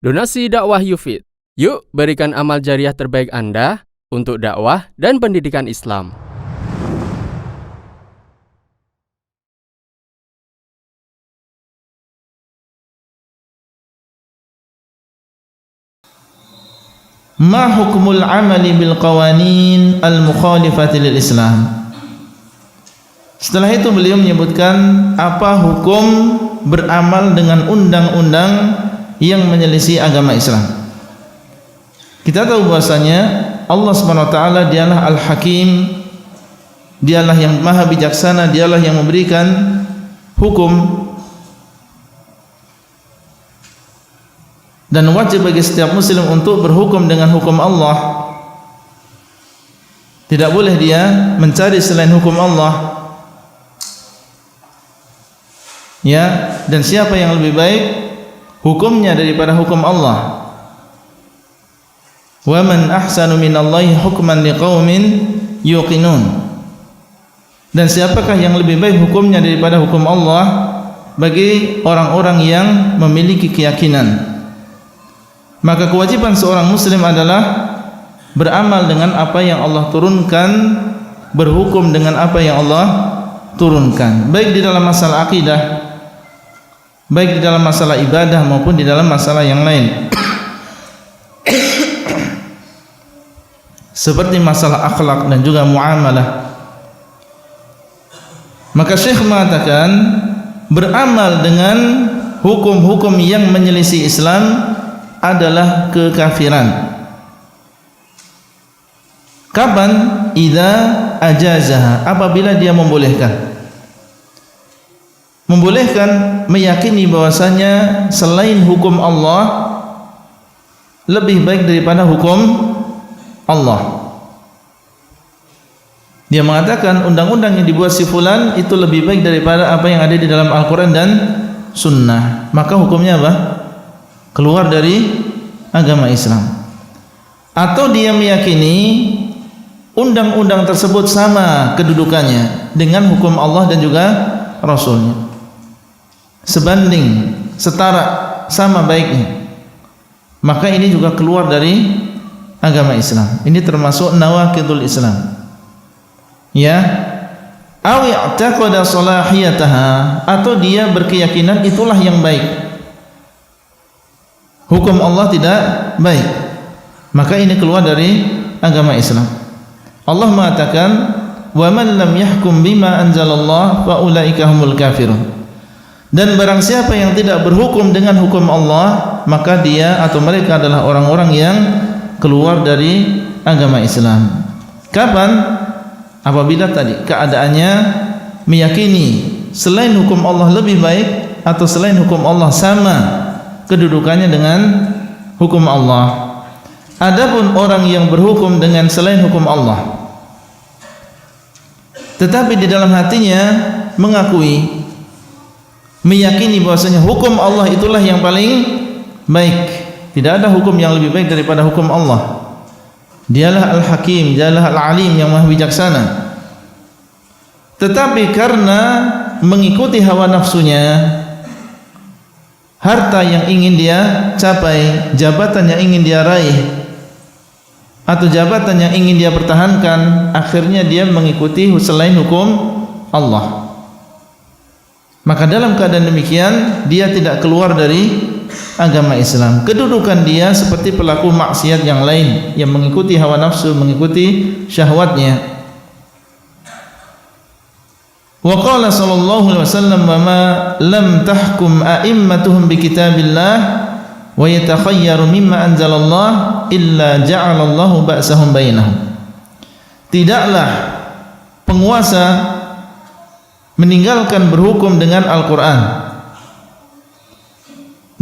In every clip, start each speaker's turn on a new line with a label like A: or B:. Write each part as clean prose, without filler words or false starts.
A: Donasi dakwah Yufid. Yuk berikan amal jariah terbaik Anda untuk dakwah dan pendidikan Islam.
B: Ma hukmul amali bil qawanin al mukhalifati lil Islam. Setelah itu beliau menyebutkan apa hukum beramal dengan undang-undang yang menyelisih agama Islam. Kita tahu bahwasanya Allah Subhanahu wa taala dialah Al-Hakim, dialah yang maha bijaksana, dialah yang memberikan hukum, dan wajib bagi setiap muslim untuk berhukum dengan hukum Allah. Tidak boleh dia mencari selain hukum Allah. Ya, dan siapa yang lebih baik hukumnya daripada hukum Allah? Wa man ahsanu minallahi hukman liqaumin yuqinun. Dan siapakah yang lebih baik hukumnya daripada hukum Allah bagi orang-orang yang memiliki keyakinan? Maka kewajiban seorang muslim adalah beramal dengan apa yang Allah turunkan, berhukum dengan apa yang Allah turunkan, baik di dalam masalah akidah, baik di dalam masalah ibadah maupun di dalam masalah yang lain. Seperti masalah akhlak dan juga muamalah. Maka Syekh mengatakan beramal dengan hukum-hukum yang menyelisih Islam adalah kekafiran. Kapan? Idza ajazaha, apabila dia membolehkan. Membolehkan meyakini bahwasanya selain hukum Allah lebih baik daripada hukum Allah. Dia mengatakan undang-undang yang dibuat si fulan itu lebih baik daripada apa yang ada di dalam Al-Quran dan Sunnah. Maka hukumnya apa? Keluar dari agama Islam. Atau dia meyakini undang-undang tersebut sama kedudukannya dengan hukum Allah dan juga Rasulnya, sebanding, setara, sama baiknya, maka ini juga keluar dari agama Islam. Ini termasuk nawaqidul Islam. Ya, aw i'taqada salahiyataha, atau dia berkeyakinan itulah yang baik, hukum Allah tidak baik, maka ini keluar dari agama Islam. Allah mengatakan, wa man lam yahkum bima anzalallah fa ulaika humul kafirun. Dan barang siapa yang tidak berhukum dengan hukum Allah, maka dia atau mereka adalah orang-orang yang keluar dari agama Islam. Kapan? Apabila tadi keadaannya meyakini selain hukum Allah lebih baik atau selain hukum Allah sama kedudukannya dengan hukum Allah. Adapun orang yang berhukum dengan selain hukum Allah, tetapi di dalam hatinya mengakui, meyakini bahwasanya hukum Allah itulah yang paling baik, tidak ada hukum yang lebih baik daripada hukum Allah. Dialah Al-Hakim, dialah Al-Alim yang maha bijaksana. Tetapi karena mengikuti hawa nafsunya, harta yang ingin dia capai, jabatan yang ingin dia raih, atau jabatan yang ingin dia pertahankan, akhirnya dia mengikuti selain hukum Allah. Maka dalam keadaan demikian dia tidak keluar dari agama Islam. Kedudukan dia seperti pelaku maksiat yang lain yang mengikuti hawa nafsu, mengikuti syahwatnya. Wa qala sallallahu alaihi wasallam, wa ma lam tahkum a'immatuhum bi kitabillah wa yatakhayyaru mimma anzalallah illa ja'alallahu ba'sahum bainahum. Tidaklah penguasa meninggalkan berhukum dengan Al-Quran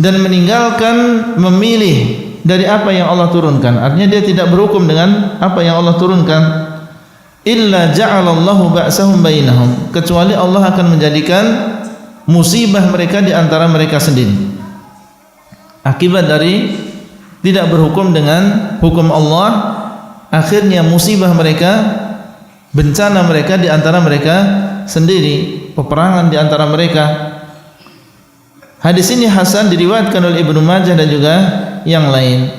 B: dan meninggalkan memilih dari apa yang Allah turunkan, artinya dia tidak berhukum dengan apa yang Allah turunkan, illa ja'alallahu ba'sahum bainahum, kecuali Allah akan menjadikan musibah mereka di antara mereka sendiri. Akibat dari tidak berhukum dengan hukum Allah, akhirnya musibah mereka, bencana mereka di antara mereka sendiri, peperangan di antara mereka. Hadis ini hasan, diriwayatkan oleh Ibnu Majah dan juga yang lain,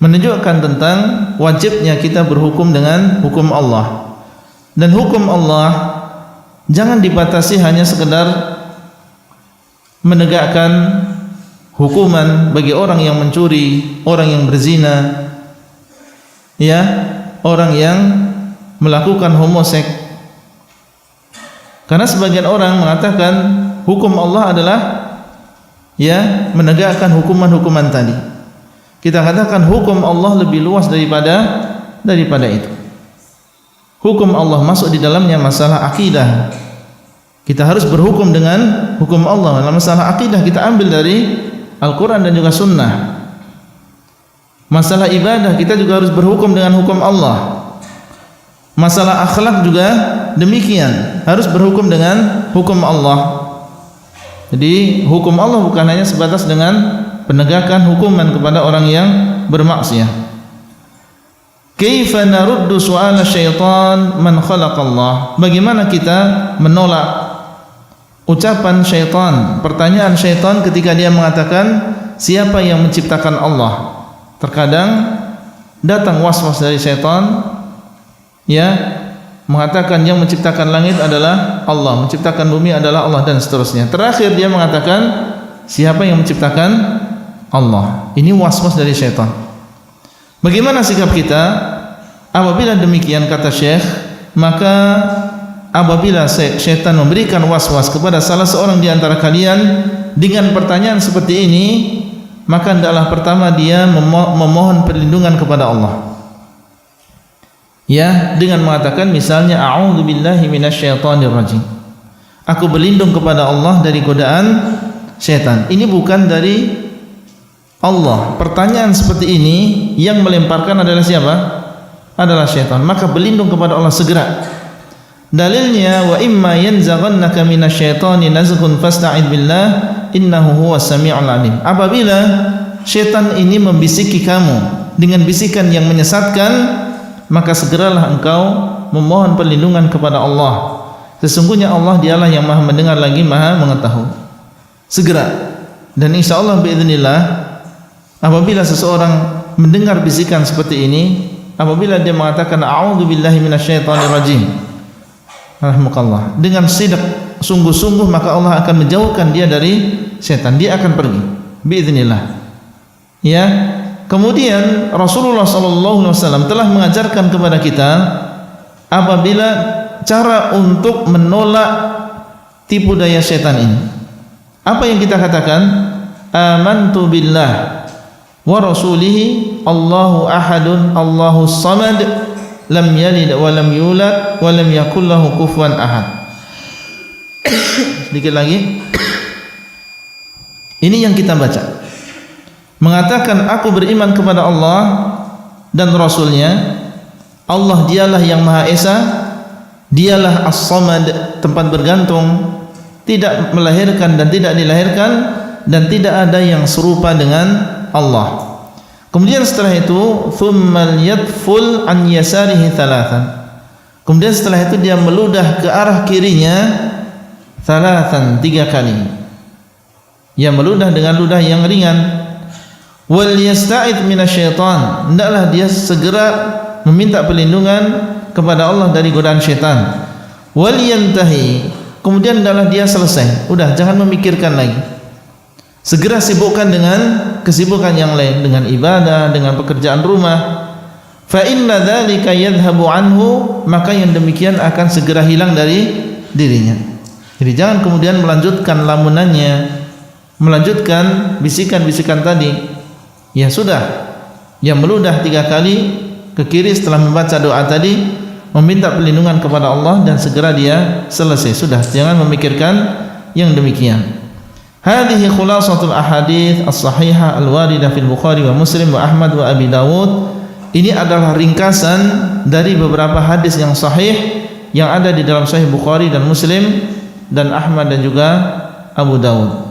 B: menunjukkan tentang wajibnya kita berhukum dengan hukum Allah. Dan hukum Allah jangan dibatasi hanya sekedar menegakkan hukuman bagi orang yang mencuri, orang yang berzina, ya, orang yang melakukan homoseks. Karena sebagian orang mengatakan hukum Allah adalah ya menegakkan hukuman-hukuman tadi. Kita katakan hukum Allah lebih luas daripada itu. Hukum Allah masuk di dalamnya masalah akidah. Kita harus berhukum dengan hukum Allah. Dalam masalah akidah kita ambil dari Al-Quran dan juga Sunnah. Masalah ibadah kita juga harus berhukum dengan hukum Allah. Masalah akhlak juga demikian, harus berhukum dengan hukum Allah. Jadi hukum Allah bukan hanya sebatas dengan penegakan hukuman kepada orang yang bermaksiat. Kaifa naruddu su'ala syaitan man khalaqallah? Bagaimana kita menolak ucapan syaitan, pertanyaan syaitan ketika dia mengatakan siapa yang menciptakan Allah? Terkadang datang was-was dari syaitan, ya, mengatakan yang menciptakan langit adalah Allah, menciptakan bumi adalah Allah, dan seterusnya. Terakhir dia mengatakan siapa yang menciptakan Allah. Ini was-was dari syaitan. Bagaimana sikap kita apabila demikian? Kata Syekh, maka apabila syaitan memberikan was-was kepada salah seorang di antara kalian dengan pertanyaan seperti ini, maka hendaklah pertama dia memohon perlindungan kepada Allah. Ya, dengan mengatakan misalnya a'udzubillahi minasyaitonirrajim. Aku berlindung kepada Allah dari godaan syaitan. Ini bukan dari Allah. Pertanyaan seperti ini yang melemparkan adalah siapa? Adalah syaitan. Maka berlindung kepada Allah segera. Dalilnya wa imma yanzaghannaka minasyaitani nazghun fasta'id billah innahu huwas samiul alim. Apabila syaitan ini membisiki kamu dengan bisikan yang menyesatkan, maka segeralah engkau memohon perlindungan kepada Allah. Sesungguhnya Allah dialah yang maha mendengar lagi maha mengetahui. Segera. Dan insyaAllah biiznillah, apabila seseorang mendengar bisikan seperti ini, apabila dia mengatakan a'udzubillahi minasyaitonirrajim, rahmukallah, dengan sidq, sungguh-sungguh, maka Allah akan menjauhkan dia dari setan. Dia akan pergi biiznillah. Ya. Kemudian Rasulullah SAW telah mengajarkan kepada kita apabila cara untuk menolak tipu daya syaitan ini. Apa yang kita katakan? Amantu billah wa rasulihi Allahu ahadun Allahu samad lam yalid wa lam yulad wa lam yakul lahu kufuwan ahad. Sedikit lagi. Ini yang kita baca. Mengatakan aku beriman kepada Allah dan Rasulnya. Allah dialah yang Maha Esa, dialah As-Samad, tempat bergantung, tidak melahirkan dan tidak dilahirkan, dan tidak ada yang serupa dengan Allah. Kemudian setelah itu thummal yadful an yasarihi thalathan. Kemudian setelah itu dia meludah ke arah kirinya thalathan, 3 kali. Ia meludah dengan ludah yang ringan. Wal yasta'id minasyaitan, hendaklah dia segera meminta perlindungan kepada Allah dari godaan syaitan. Wal yantahi, kemudian hendaklah dia selesai, udah jangan memikirkan lagi. Segera sibukkan dengan kesibukan yang lain, dengan ibadah, dengan pekerjaan rumah. Fa inna dzalika yadhhabu anhu, maka yang demikian akan segera hilang dari dirinya. Jadi jangan kemudian melanjutkan lamunannya, melanjutkan bisikan-bisikan tadi. Ya sudah, yang meludah 3 kali ke kiri setelah membaca doa tadi, meminta perlindungan kepada Allah, dan segera dia selesai. Sudah, jangan memikirkan yang demikian. Hadhihi khulasatul ahadits as-sahihah al-waridah fil Bukhari wa Muslim wa Ahmad wa Abi Dawud. Ini adalah ringkasan dari beberapa hadis yang sahih yang ada di dalam Sahih Bukhari dan Muslim dan Ahmad dan juga Abu Dawud.